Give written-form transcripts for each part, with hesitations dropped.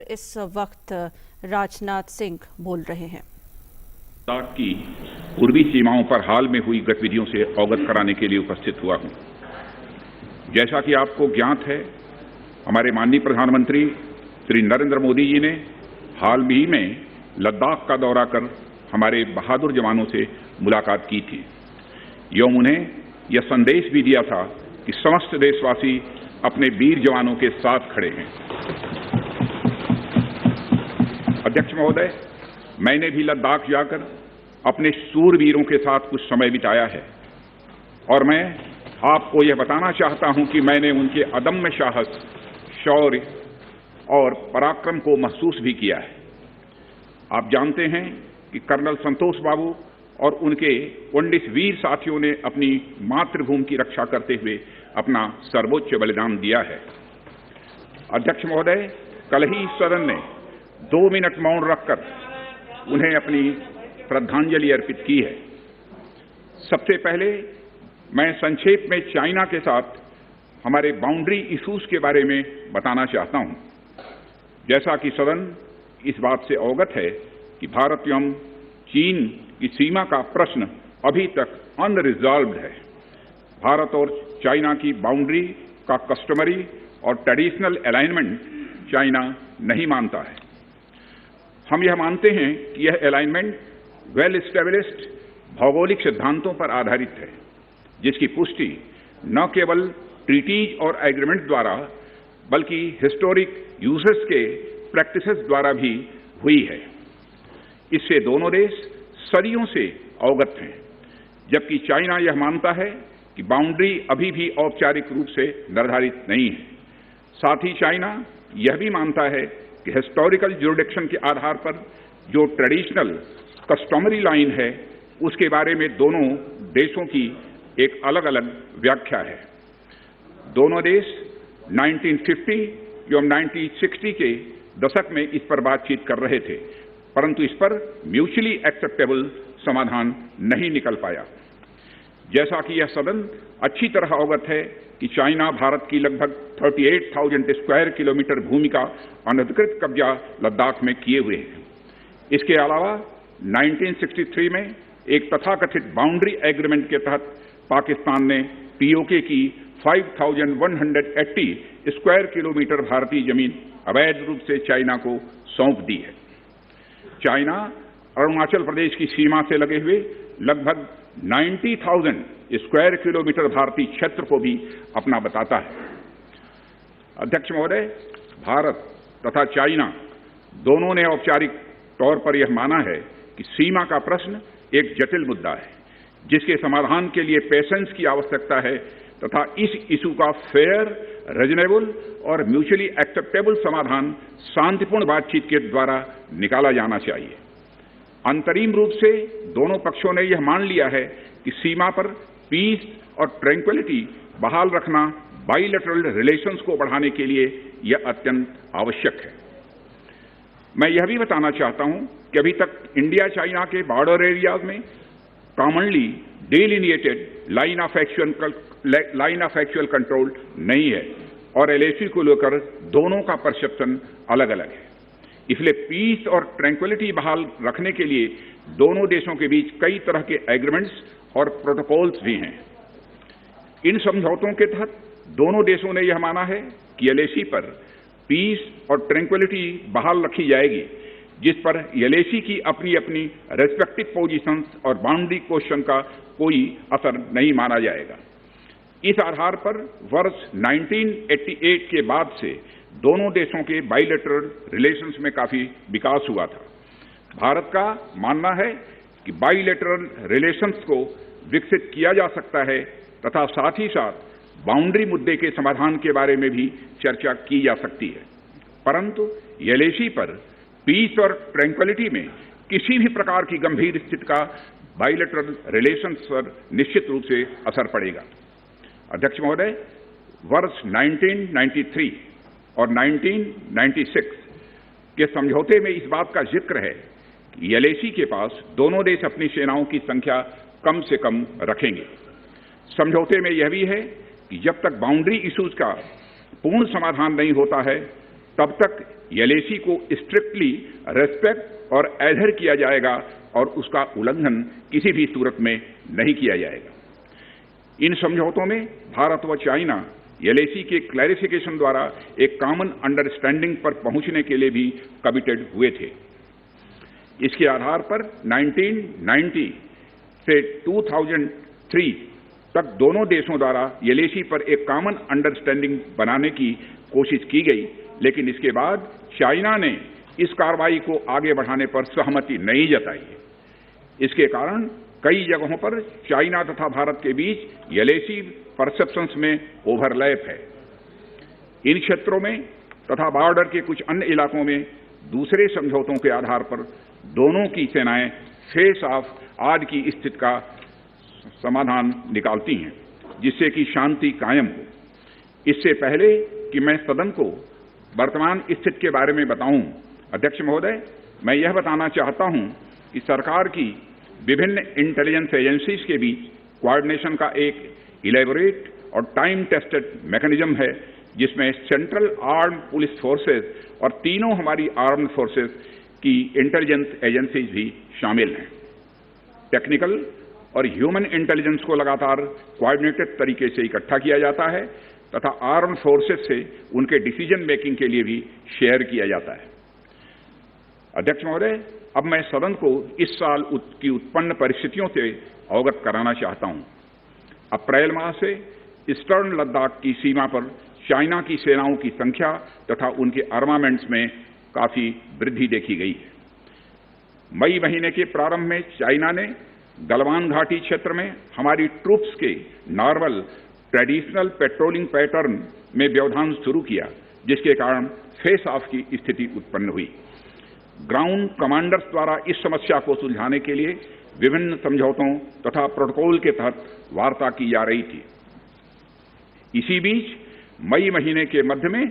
इस वक्त राजनाथ सिंह बोल रहे हैं। लद्दाख की पूर्वी सीमाओं पर हाल में हुई गतिविधियों से अवगत कराने के लिए उपस्थित हुआ हूं। जैसा कि आपको ज्ञात है, हमारे माननीय प्रधानमंत्री श्री नरेंद्र मोदी जी ने हाल ही में लद्दाख का दौरा कर हमारे बहादुर जवानों से मुलाकात की थी। एवं उन्हें यह संदेश भी दिया था कि समस्त देशवासी अपने वीर जवानों के साथ खड़े हैं। अध्यक्ष महोदय, मैंने भी लद्दाख जाकर अपने शूरवीरों के साथ कुछ समय बिताया है और मैं आपको यह बताना चाहता हूं कि मैंने उनके अदम्य साहस, शौर्य और पराक्रम को महसूस भी किया है। आप जानते हैं कि कर्नल संतोष बाबू और उनके 19 वीर साथियों ने अपनी मातृभूमि की रक्षा करते हुए अपना सर्वोच्च बलिदान दिया है। अध्यक्ष महोदय, कल ही सदन ने 2 मिनट मौन रखकर उन्हें अपनी श्रद्धांजलि अर्पित की है। सबसे पहले मैं संक्षेप में चाइना के साथ हमारे बाउंड्री इश्यूज के बारे में बताना चाहता हूं। जैसा कि सदन इस बात से अवगत है कि भारत एवं चीन की सीमा का प्रश्न अभी तक अनरिजॉल्व्ड है। भारत और चाइना की बाउंड्री का कस्टमरी और ट्रेडिशनल अलाइनमेंट चाइना नहीं मानता है। हम यह मानते हैं कि यह अलाइनमेंट वेल एस्टेब्लिश्ड भौगोलिक सिद्धांतों पर आधारित है, जिसकी पुष्टि न केवल ट्रीटीज और एग्रीमेंट द्वारा बल्कि हिस्टोरिक यूजेस के प्रैक्टिसेस द्वारा भी हुई है। इससे दोनों देश सदियों से अवगत हैं, जबकि चाइना यह मानता है कि बाउंड्री अभी भी औपचारिक रूप से निर्धारित नहीं है। साथ ही चाइना यह भी मानता है कि हिस्टोरिकल ज्यूरिडिक्शन के आधार पर जो ट्रेडिशनल कस्टमरी लाइन है, उसके बारे में दोनों देशों की एक अलग अलग व्याख्या है। दोनों देश 1950 एवं 1960 के दशक में इस पर बातचीत कर रहे थे, परंतु इस पर म्यूचुअली एक्सेप्टेबल समाधान नहीं निकल पाया। जैसा कि यह सदन अच्छी तरह अवगत है कि चाइना भारत की लगभग 38,000 स्क्वायर किलोमीटर भूमि का अनधिकृत कब्जा लद्दाख में किए हुए है। इसके अलावा 1963 में एक तथाकथित बाउंड्री एग्रीमेंट के तहत पाकिस्तान ने पीओके की 5,180 स्क्वायर किलोमीटर भारतीय जमीन अवैध रूप से चाइना को सौंप दी है। चाइना अरुणाचल प्रदेश की सीमा से लगे हुए लगभग 90,000 स्क्वायर किलोमीटर भारतीय क्षेत्र को भी अपना बताता है। अध्यक्ष महोदय, भारत तथा चाइना दोनों ने औपचारिक तौर पर यह माना है कि सीमा का प्रश्न एक जटिल मुद्दा है, जिसके समाधान के लिए पेशेंस की आवश्यकता है तथा इस इशू का फेयर, रीजनेबल और म्यूचुअली एक्सेप्टेबल समाधान शांतिपूर्ण बातचीत के द्वारा निकाला जाना चाहिए। अंतरिम रूप से दोनों पक्षों ने यह मान लिया है कि सीमा पर पीस और ट्रैंक्विलिटी बहाल रखना बाइलेटरल रिलेशंस को बढ़ाने के लिए यह अत्यंत आवश्यक है। मैं यह भी बताना चाहता हूं कि अभी तक इंडिया चाइना के बॉर्डर एरियाज में commonly delineated line of actual control नहीं है और एलएसी को लेकर दोनों का परसेप्शन अलग अलग है। इसलिए पीस और ट्रैंक्विलिटी बहाल रखने के लिए दोनों देशों के बीच कई तरह के एग्रीमेंट्स और प्रोटोकॉल्स भी हैं। इन समझौतों के तहत दोनों देशों ने यह माना है कि एलएसी पर पीस और ट्रैंक्विलिटी बहाल रखी जाएगी, जिस पर एलएसी की अपनी अपनी रेस्पेक्टिव पोजीशंस और बाउंड्री क्वेश्चन का कोई असर नहीं माना जाएगा। इस आधार पर वर्ष 1988 के बाद से दोनों देशों के बाइलेटरल रिलेशंस में काफी विकास हुआ था। भारत का मानना है कि बाइलेटरल रिलेशंस को विकसित किया जा सकता है तथा साथ ही साथ बाउंड्री मुद्दे के समाधान के बारे में भी चर्चा की जा सकती है, परंतु एलएसी पर पीस और ट्रैंक्विलिटी में किसी भी प्रकार की गंभीर स्थिति का बाइलेटरल रिलेशंस पर निश्चित रूप से असर पड़ेगा। अध्यक्ष महोदय, वर्ष 1993 और 1996 के समझौते में इस बात का जिक्र है कि एलएसी के पास दोनों देश अपनी सेनाओं की संख्या कम से कम रखेंगे। समझौते में यह भी है कि जब तक बाउंड्री इश्यूज का पूर्ण समाधान नहीं होता है, तब तक एलएसी को स्ट्रिक्टली रेस्पेक्ट और एडहर किया जाएगा और उसका उल्लंघन किसी भी सूरत में नहीं किया जाएगा। इन समझौतों में भारत व चाइना एलएसी के क्लैरिफिकेशन द्वारा एक कॉमन अंडरस्टैंडिंग पर पहुंचने के लिए भी कमिटेड हुए थे। इसके आधार पर 1990 से 2003 तक दोनों देशों द्वारा एलएसी पर एक कॉमन अंडरस्टैंडिंग बनाने की कोशिश की गई, लेकिन इसके बाद चाइना ने इस कार्रवाई को आगे बढ़ाने पर सहमति नहीं जताई। इसके कारण कई जगहों पर चाइना तथा भारत के बीच एलएसी परसेप्शंस में ओवरलैप है। इन क्षेत्रों में तथा बॉर्डर के कुछ अन्य इलाकों में दूसरे समझौतों के आधार पर दोनों की सेनाएं फेस ऑफ आज की स्थिति का समाधान निकालती हैं, जिससे कि शांति कायम हो। इससे पहले कि मैं सदन को वर्तमान स्थिति के बारे में बताऊं, अध्यक्ष महोदय, मैं यह बताना चाहता हूं कि सरकार की विभिन्न इंटेलिजेंस एजेंसीज के बीच कोऑर्डिनेशन का एक इलेबोरेट और टाइम टेस्टेड मैकेनिज्म है, जिसमें सेंट्रल आर्म्ड पुलिस फोर्सेस और तीनों हमारी आर्म्ड फोर्सेस की इंटेलिजेंस एजेंसीज भी शामिल हैं। टेक्निकल और ह्यूमन इंटेलिजेंस को लगातार कोऑर्डिनेटेड तरीके से इकट्ठा किया जाता है तथा आर्म्ड फोर्सेस से उनके डिसीजन मेकिंग के लिए भी शेयर किया जाता है। अध्यक्ष महोदय, अब मैं सदन को इस साल की उत्पन्न परिस्थितियों से अवगत कराना चाहता हूं। अप्रैल माह से ईस्टर्न लद्दाख की सीमा पर चाइना की सेनाओं की संख्या तथा उनके आर्मामेंट्स में काफी वृद्धि देखी गई है। मई महीने के प्रारंभ में चाइना ने गलवान घाटी क्षेत्र में हमारी ट्रूप्स के नॉर्मल ट्रेडिशनल पेट्रोलिंग पैटर्न में व्यवधान शुरू किया, जिसके कारण फेस ऑफ की स्थिति उत्पन्न हुई। ग्राउंड कमांडर्स द्वारा इस समस्या को सुलझाने के लिए विभिन्न समझौतों तथा प्रोटोकॉल के तहत वार्ता की जा रही थी। इसी बीच मई महीने के मध्य में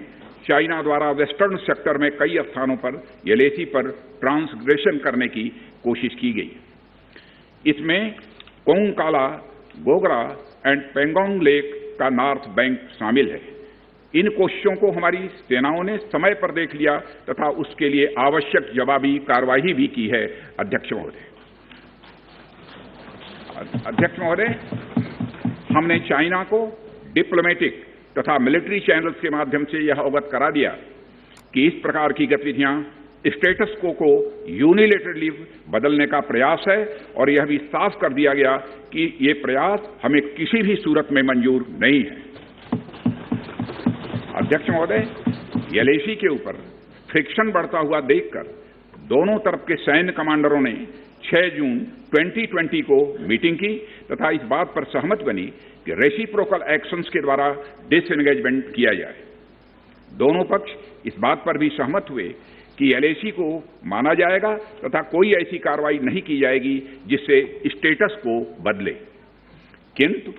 चाइना द्वारा वेस्टर्न सेक्टर में कई स्थानों पर एलएसी पर ट्रांसग्रेशन करने की कोशिश की गई। इसमें कोंगकाला, गोगरा एंड पेंगोंग लेक का नॉर्थ बैंक शामिल है। इन कोशिशों को हमारी सेनाओं ने समय पर देख लिया तथा उसके लिए आवश्यक जवाबी कार्रवाई भी की है। अध्यक्ष महोदय, हमने चाइना को डिप्लोमेटिक तथा मिलिट्री चैनल्स के माध्यम से यह अवगत करा दिया कि इस प्रकार की गतिविधियां स्टेटस को यूनिलेटरली बदलने का प्रयास है और यह भी साफ कर दिया गया कि ये प्रयास हमें किसी भी सूरत में मंजूर नहीं है। अध्यक्ष महोदय, एलएसी के ऊपर फ्रिक्शन बढ़ता हुआ देखकर दोनों तरफ के सैन्य कमांडरों ने 6 जून 2020 को मीटिंग की तथा इस बात पर सहमत बनी कि रेसिप्रोकल एक्शंस के द्वारा डिसएंगेजमेंट किया जाए। दोनों पक्ष इस बात पर भी सहमत हुए कि एलएसी को माना जाएगा तथा कोई ऐसी कार्रवाई नहीं की जाएगी जिससे स्टेटस को बदले। किंतु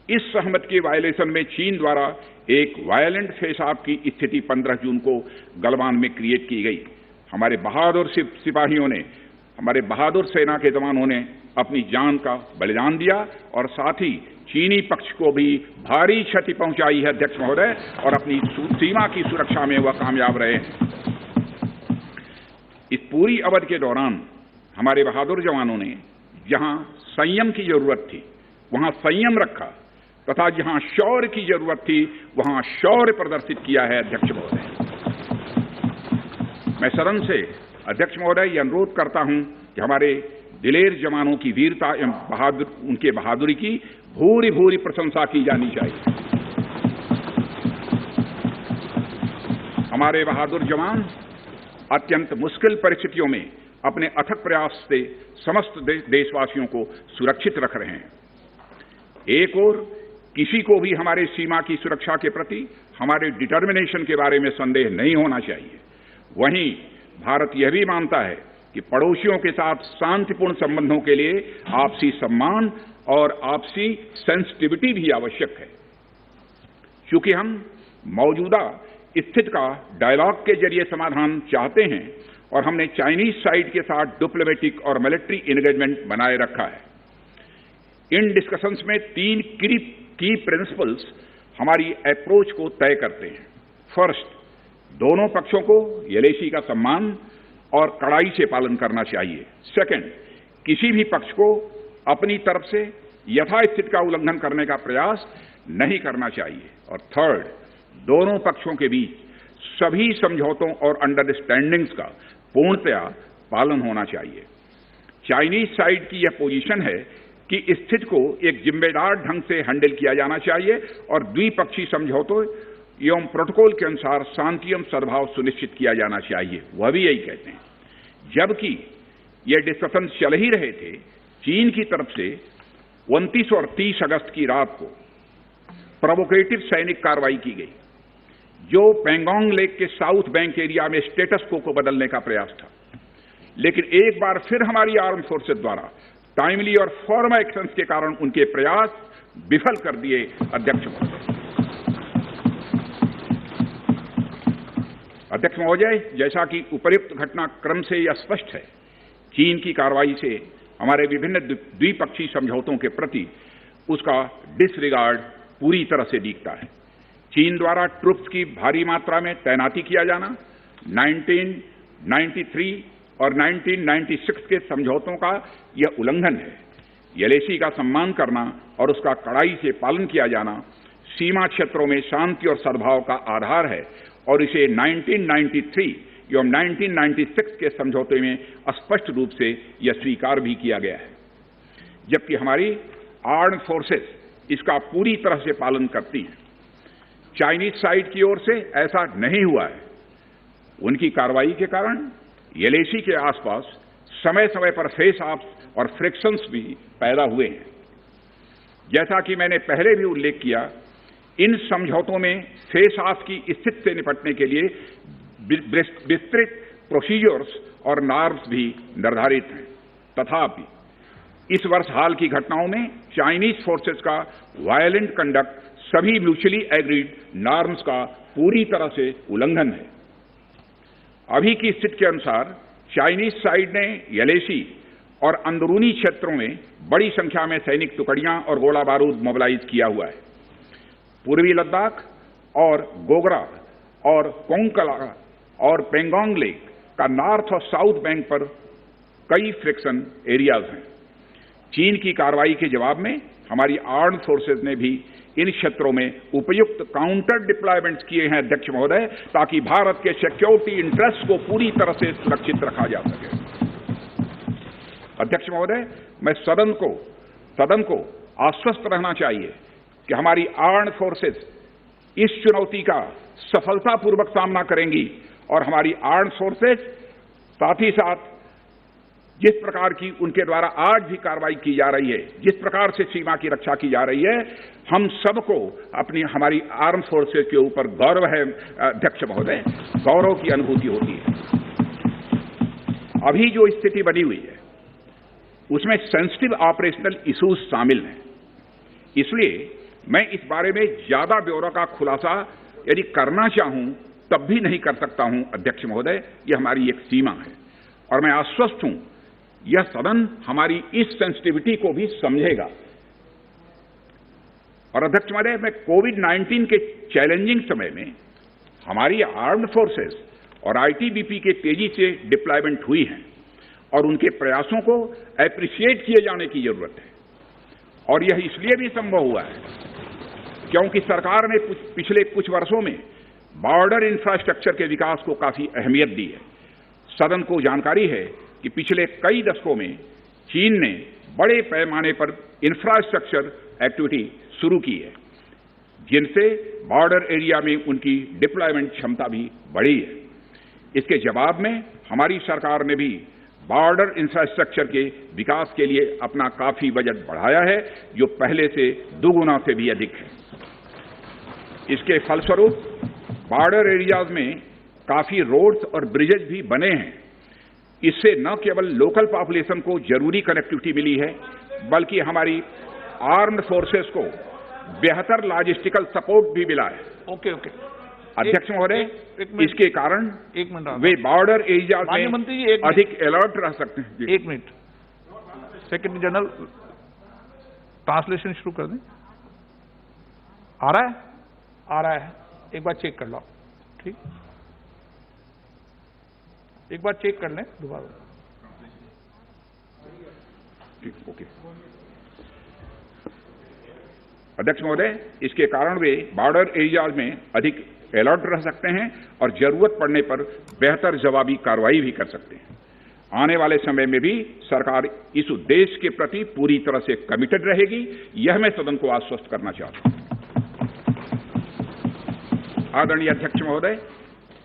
इस सहमति के वायलेशन में चीन द्वारा एक वायलेंट फेस ऑफ की स्थिति 15 जून को गलवान में क्रिएट की गई। हमारे बहादुर सिपाहियों ने, हमारे बहादुर सेना के जवानों ने अपनी जान का बलिदान दिया और साथ ही चीनी पक्ष को भी भारी क्षति पहुंचाई है। अध्यक्ष महोदय, और अपनी सीमा की सुरक्षा में वह कामयाब रहे। इस पूरी अवधि के दौरान हमारे बहादुर जवानों ने जहां संयम की जरूरत थी वहां संयम रखा तथा जहां शौर्य की जरूरत थी वहां शौर्य प्रदर्शित किया है। अध्यक्ष महोदय, मैं सदन से अध्यक्ष महोदय ये अनुरोध करता हूं कि हमारे दिलेर जवानों की वीरता एवं उनके बहादुरी की भूरी भूरी प्रशंसा की जानी चाहिए। हमारे बहादुर जवान अत्यंत मुश्किल परिस्थितियों में अपने अथक प्रयास से समस्त देशवासियों को सुरक्षित रख रहे हैं। एक ओर किसी को भी हमारे सीमा की सुरक्षा के प्रति हमारे डिटर्मिनेशन के बारे में संदेह नहीं होना चाहिए। वहीं भारत यह भी मानता है कि पड़ोसियों के साथ शांतिपूर्ण संबंधों के लिए आपसी सम्मान और आपसी सेंसिटिविटी भी आवश्यक है। क्योंकि हम मौजूदा स्थिति का डायलॉग के जरिए समाधान चाहते हैं और हमने चाइनीज साइड के साथ डिप्लोमेटिक और मिलिट्री एंगेजमेंट बनाए रखा है। इन डिस्कशंस में 3 की प्रिंसिपल्स हमारी अप्रोच को तय करते हैं। फर्स्ट, दोनों पक्षों को एलएसी का सम्मान और कड़ाई से पालन करना चाहिए। सेकंड, किसी भी पक्ष को अपनी तरफ से यथास्थिति का उल्लंघन करने का प्रयास नहीं करना चाहिए। और थर्ड, दोनों पक्षों के बीच सभी समझौतों और अंडरस्टैंडिंग्स का पूर्णतया पालन होना चाहिए। चाइनीज साइड की यह पोजीशन है कि स्थिति को एक जिम्मेदार ढंग से हैंडल किया जाना चाहिए और द्विपक्षीय समझौतों एवं प्रोटोकॉल के अनुसार शांति एवं सद्भाव सुनिश्चित किया जाना चाहिए। वह भी यही कहते हैं। जबकि ये डिस्कशन चल ही रहे थे, चीन की तरफ से 29 और 30 अगस्त की रात को प्रोवोकेटिव सैनिक कार्रवाई की गई, जो पेंगोंग लेक के साउथ बैंक एरिया में स्टेटस को बदलने का प्रयास था। लेकिन एक बार फिर हमारी आर्म फोर्सेस द्वारा टाइमली और फॉर्म एक्शंस के कारण उनके प्रयास विफल कर दिए। अध्यक्ष महोदय, जैसा कि उपर्युक्त घटनाक्रम से यह स्पष्ट है, चीन की कार्रवाई से हमारे विभिन्न द्विपक्षीय समझौतों के प्रति उसका डिसरिगार्ड पूरी तरह से दिखता है। चीन द्वारा ट्रुप्स की भारी मात्रा में तैनाती किया जाना 1993 और 1996 के समझौतों का यह उल्लंघन है। एलएसी का सम्मान करना और उसका कड़ाई से पालन किया जाना सीमा क्षेत्रों में शांति और सद्भाव का आधार है और इसे 1993 एवं 1996 के समझौते में स्पष्ट रूप से यह स्वीकार भी किया गया है। जबकि हमारी आर्म्ड फोर्सेस इसका पूरी तरह से पालन करती हैं। चाइनीज साइड की ओर से ऐसा नहीं हुआ है। उनकी कार्रवाई के कारण एलएसी के आसपास समय समय पर फेस ऑफ्स और फ्रिक्शंस भी पैदा हुए हैं। जैसा कि मैंने पहले भी उल्लेख किया, इन समझौतों में फेस ऑफ की स्थिति से निपटने के लिए विस्तृत प्रोसीजर्स और नॉर्म्स भी निर्धारित हैं। तथापि इस वर्ष हाल की घटनाओं में चाइनीज फोर्सेस का वायलेंट कंडक्ट सभी म्यूचुअली एग्रीड नॉर्म्स का पूरी तरह से उल्लंघन है। अभी की स्थिति के अनुसार चाइनीज साइड ने एलएसी और अंदरूनी क्षेत्रों में बड़ी संख्या में सैनिक टुकड़ियां और गोला बारूद मोबिलाइज किया हुआ है। पूर्वी लद्दाख और गोगरा और कोंकला और पेंगोंग लेक का नॉर्थ और साउथ बैंक पर कई फ्रिक्शन एरियाज हैं। चीन की कार्रवाई के जवाब में हमारी आर्म्ड फोर्सेज ने भी इन क्षेत्रों में उपयुक्त काउंटर डिप्लॉयमेंट्स किए हैं अध्यक्ष महोदय, ताकि भारत के सिक्योरिटी इंटरेस्ट को पूरी तरह से सुरक्षित रखा जा सके। अध्यक्ष महोदय, मैं सदन को आश्वस्त रहना चाहिए कि हमारी आर्म्ड फोर्सेज इस चुनौती का सफलतापूर्वक सामना करेंगी और हमारी आर्म्ड फोर्सेज साथ ही साथ जिस प्रकार की उनके द्वारा आज भी कार्रवाई की जा रही है, जिस प्रकार से सीमा की रक्षा की जा रही है, हम सबको हमारी आर्म्ड फोर्सेज के ऊपर गौरव है अध्यक्ष महोदय, गौरव की अनुभूति होती है। अभी जो स्थिति बनी हुई है उसमें सेंसिटिव ऑपरेशनल इश्यूज शामिल हैं। इसलिए मैं इस बारे में ज्यादा ब्यौरा का खुलासा यदि करना चाहूं तब भी नहीं कर सकता हूं अध्यक्ष महोदय, यह हमारी एक सीमा है और मैं आश्वस्त हूं यह सदन हमारी इस सेंसिटिविटी को भी समझेगा। और अध्यक्ष महोदय, मैं कोविड-19 के चैलेंजिंग समय में हमारी आर्म्ड फोर्सेस और आईटीबीपी के तेजी से डिप्लॉयमेंट हुई हैं और उनके प्रयासों को एप्रिशिएट किए जाने की जरूरत है। और यह इसलिए भी संभव हुआ है क्योंकि सरकार ने पिछले कुछ वर्षों में बॉर्डर इंफ्रास्ट्रक्चर के विकास को काफी अहमियत दी है। सदन को जानकारी है कि पिछले कई दशकों में चीन ने बड़े पैमाने पर इंफ्रास्ट्रक्चर एक्टिविटी शुरू की है, जिनसे बॉर्डर एरिया में उनकी डिप्लॉयमेंट क्षमता भी बढ़ी है। इसके जवाब में हमारी सरकार ने भी बॉर्डर इंफ्रास्ट्रक्चर के विकास के लिए अपना काफी बजट बढ़ाया है, जो पहले से दोगुना से भी अधिक है। इसके फलस्वरूप बॉर्डर एरियाज में काफी रोड्स और ब्रिजेज भी बने हैं। इससे न केवल लोकल पॉपुलेशन को जरूरी कनेक्टिविटी मिली है, बल्कि हमारी आर्म्ड फोर्सेस को बेहतर लॉजिस्टिकल सपोर्ट भी मिला है। ओके। अध्यक्ष महोदय, इसके कारण वे बॉर्डर एरिया में अधिक अलर्ट रह सकते हैं। 1 मिनट, सेक्रेटरी जनरल ट्रांसलेशन शुरू कर दें। आ रहा है, एक बार चेक कर लो। ठीक। एक बार चेक कर लें दोबारा। ठीक, ओके। अध्यक्ष महोदय, इसके कारण वे बॉर्डर एरियाज में अधिक अलर्ट रह सकते हैं और जरूरत पड़ने पर बेहतर जवाबी कार्रवाई भी कर सकते हैं। आने वाले समय में भी सरकार इस उद्देश्य के प्रति पूरी तरह से कमिटेड रहेगी, यह मैं सदन को आश्वस्त करना चाहता हूं। आदरणीय अध्यक्ष महोदय,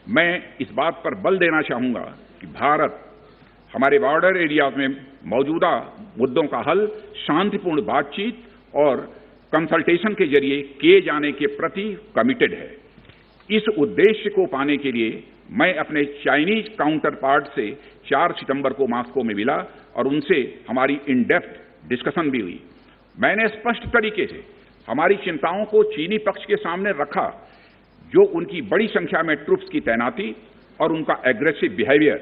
मैं इस बात पर बल देना चाहूंगा कि भारत हमारे बॉर्डर एरियाज में मौजूदा मुद्दों का हल शांतिपूर्ण बातचीत और कंसल्टेशन के जरिए किए जाने के प्रति कमिटेड है। इस उद्देश्य को पाने के लिए मैं अपने चाइनीज काउंटर पार्ट से 4 सितंबर को मॉस्को में मिला और उनसे हमारी इन डेप्थ डिस्कशन भी हुई। मैंने स्पष्ट तरीके से हमारी चिंताओं को चीनी पक्ष के सामने रखा, जो उनकी बड़ी संख्या में ट्रूप्स की तैनाती और उनका एग्रेसिव बिहेवियर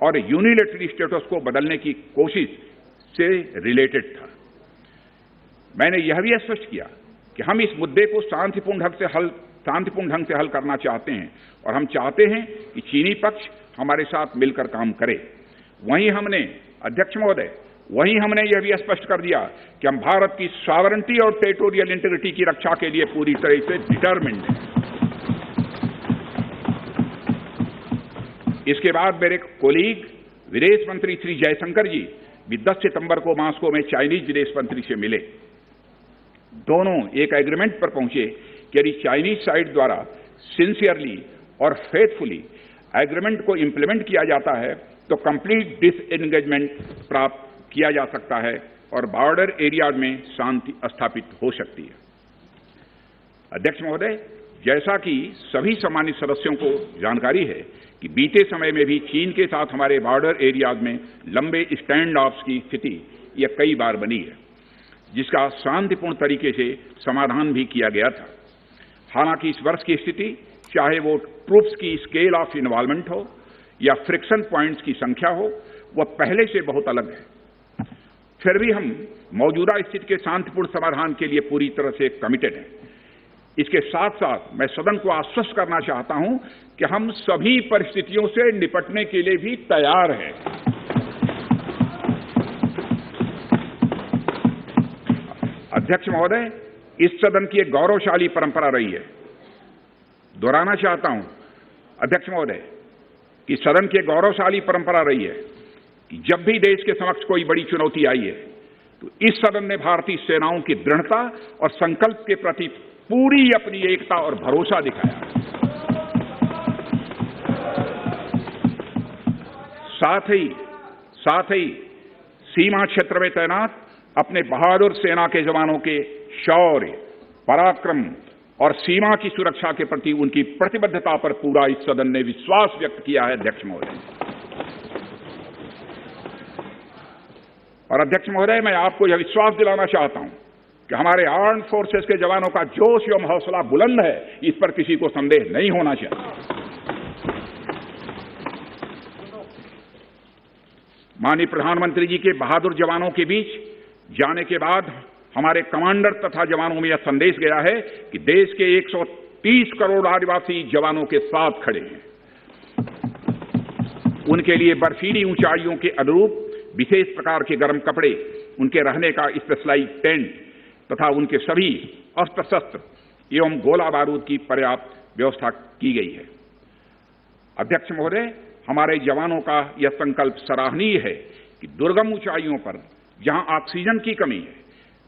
और यूनिलैटरल स्टेटस को बदलने की कोशिश से रिलेटेड था। मैंने यह भी स्पष्ट किया कि हम इस मुद्दे को शांतिपूर्ण ढंग से हल करना चाहते हैं और हम चाहते हैं कि चीनी पक्ष हमारे साथ मिलकर काम करे। वहीं हमने, अध्यक्ष महोदय, यह भी स्पष्ट कर दिया कि हम भारत की सॉवरेनिटी और टेरिटोरियल इंटीग्रिटी की रक्षा के लिए पूरी तरह से डिटरमिन्ड हैं। इसके बाद मेरे कोलीग विदेश मंत्री श्री जयशंकर जी भी 10 सितंबर को मॉस्को में चाइनीज विदेश मंत्री से मिले। दोनों एक एग्रीमेंट पर पहुंचे कि यदि चाइनीज साइड द्वारा सिंसियरली और फेथफुली एग्रीमेंट को इंप्लीमेंट किया जाता है तो कंप्लीट डिसएंगेजमेंट प्राप्त किया जा सकता है और बॉर्डर एरिया में शांति स्थापित हो सकती है। अध्यक्ष महोदय, जैसा कि सभी सम्मानित सदस्यों को जानकारी है कि बीते समय में भी चीन के साथ हमारे बॉर्डर एरियाज में लंबे स्टैंड ऑफ्स की स्थिति यह कई बार बनी है, जिसका शांतिपूर्ण तरीके से समाधान भी किया गया था। हालांकि इस वर्ष की स्थिति, चाहे वो ट्रूप्स की स्केल ऑफ इन्वॉल्वमेंट हो या फ्रिक्शन पॉइंट्स की संख्या हो, वह पहले से बहुत अलग है। फिर भी हम मौजूदा स्थिति के शांतिपूर्ण समाधान के लिए पूरी तरह से कमिटेड हैं। इसके साथ साथ मैं सदन को आश्वस्त करना चाहता हूं कि हम सभी परिस्थितियों से निपटने के लिए भी तैयार हैं। अध्यक्ष महोदय, इस सदन की एक गौरवशाली परंपरा रही है। दोहराना चाहता हूं अध्यक्ष महोदय कि सदन की एक गौरवशाली परंपरा रही है कि जब भी देश के समक्ष कोई बड़ी चुनौती आई है तो इस सदन ने भारतीय सेनाओं की दृढ़ता और संकल्प के प्रति पूरी अपनी एकता और भरोसा दिखाया। साथ ही सीमा क्षेत्र में तैनात अपने बहादुर सेना के जवानों के शौर्य, पराक्रम और सीमा की सुरक्षा के प्रति उनकी प्रतिबद्धता पर पूरा इस सदन ने विश्वास व्यक्त किया है। अध्यक्ष महोदय, और अध्यक्ष महोदय, मैं आपको यह विश्वास दिलाना चाहता हूं कि हमारे आर्म्ड फोर्सेस के जवानों का जोश एवं हौसला बुलंद है, इस पर किसी को संदेह नहीं होना चाहिए। माननीय प्रधानमंत्री जी के बहादुर जवानों के बीच जाने के बाद हमारे कमांडर तथा जवानों में यह संदेश गया है कि देश के 130 करोड़ आदिवासी जवानों के साथ खड़े हैं। उनके लिए बर्फीली ऊंचाइयों के अनुरूप विशेष प्रकार के गर्म कपड़े, उनके रहने का स्पेशलाइज टेंट तथा उनके सभी अस्त्र शस्त्र एवं गोला बारूद की पर्याप्त व्यवस्था की गई है। अध्यक्ष महोदय, हमारे जवानों का यह संकल्प सराहनीय है कि दुर्गम ऊंचाइयों पर जहां ऑक्सीजन की कमी है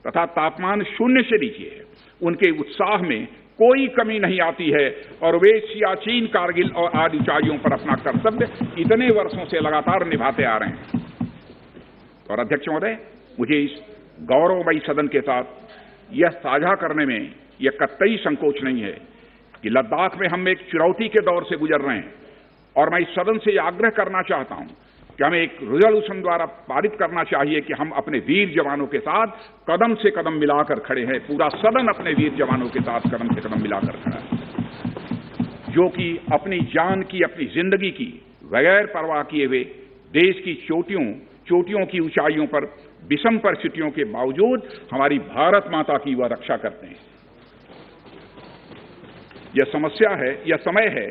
तथा तापमान 0 से नीचे है, उनके उत्साह में कोई कमी नहीं आती है और वे सियाचिन, कारगिल और आदि ऊंचाइयों पर अपना कर्तव्य इतने वर्षों से लगातार निभाते आ रहे हैं। और अध्यक्ष महोदय, मुझे इस गौरवमयी सदन के साथ यह साझा करने में यह कतई संकोच नहीं है कि लद्दाख में हम एक चुनौती के दौर से गुजर रहे हैं और मैं इस सदन से आग्रह करना चाहता हूं कि हमें एक रेजोल्यूशन द्वारा पारित करना चाहिए कि हम अपने वीर जवानों के साथ कदम से कदम मिलाकर खड़े हैं। पूरा सदन अपने वीर जवानों के साथ कदम से कदम मिलाकर खड़ा है, जो कि अपनी जान की, अपनी जिंदगी की बगैर परवाह किए हुए देश की चोटियों की ऊंचाइयों पर विषम परिस्थितियों के बावजूद हमारी भारत माता की वह रक्षा करते हैं। यह समय है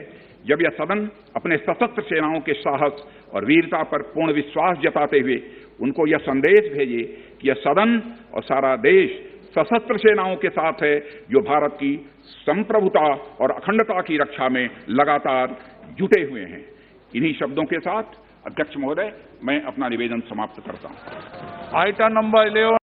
जब यह सदन अपने सशस्त्र सेनाओं के साहस और वीरता पर पूर्ण विश्वास जताते हुए उनको यह संदेश भेजे कि यह सदन और सारा देश सशस्त्र सेनाओं के साथ है, जो भारत की संप्रभुता और अखंडता की रक्षा में लगातार जुटे हुए हैं। इन्हीं शब्दों के साथ अध्यक्ष महोदय, मैं अपना निवेदन समाप्त करता हूं। Item number 11.